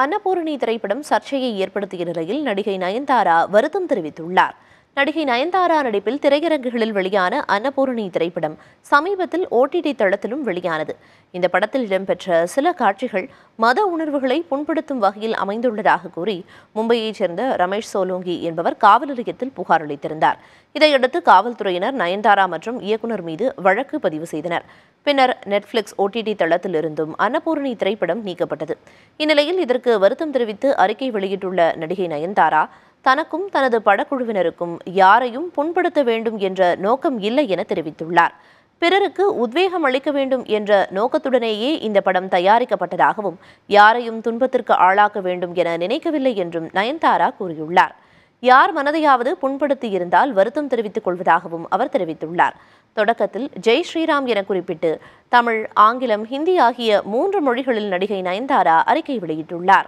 அன்னபூரணி திரைப்படம் சர்ச்சையை ஏற்படுத்திய நிலையில் நடிகை நயன்தாரா வருத்தம் தெரிவித்துள்ளார். நடிகை நயன்தாரா நடிப்பில் திரையரங்குகளில் வெளியான அன்னபூரணி திரைப்படம் சமீபத்தில் OTT தளத்திலும் வெளியானது. இந்த படத்தில் இடம்பெற்ற சில காட்சிகள் மத உணர்வுகளை புண்படுத்தும் வகையில் அமைந்துள்ளதாக கூறி மும்பையைச் சேர்ந்த ரமேஷ் சோலோங்கி என்பவர் காவல் நிலையத்தில் புகார் அளித்திருந்தார். இதையடுத்து காவல்துறையினர் நயன்தாரா மற்றும் இயக்குநர் மீது வழக்கு பதிவு செய்தனர். பின்னர் நெட்ஃபிளிக்ஸ் OTT தளத்திலிருந்தும் அன்னபூரணி திரைப்படம் நீக்கப்பட்டது. இந்நிலையில் இதற்கு வருத்தம் தெரிவித்து அறிக்கை வெளியிட்டுள்ள நடிகை நயன்தாரா, தனக்கும் தனது படக்குழுவினருக்கும் யாரையும் புண்படுத்த வேண்டும் என்ற நோக்கம் இல்லை என தெரிவித்துள்ளார். பிறருக்கு உத்வேகம் அளிக்க வேண்டும் என்ற நோக்கத்துடனேயே இந்த படம் தயாரிக்கப்பட்டதாகவும் யாரையும் துன்பத்திற்கு ஆளாக்க வேண்டும் என நினைக்கவில்லை என்றும் நயன்தாரா கூறியுள்ளார். யார் மனதையாவது புண்படுத்தி இருந்தால் வருத்தம் தெரிவித்துக் கொள்வதாகவும் அவர் தெரிவித்துள்ளார். தொடக்கத்தில் ஜெய் ஸ்ரீராம் என குறிப்பிட்டு தமிழ், ஆங்கிலம், ஹிந்தி ஆகிய 3 மொழிகளில் நடிகை நயன்தாரா அறிக்கை வெளியிட்டுள்ளார்.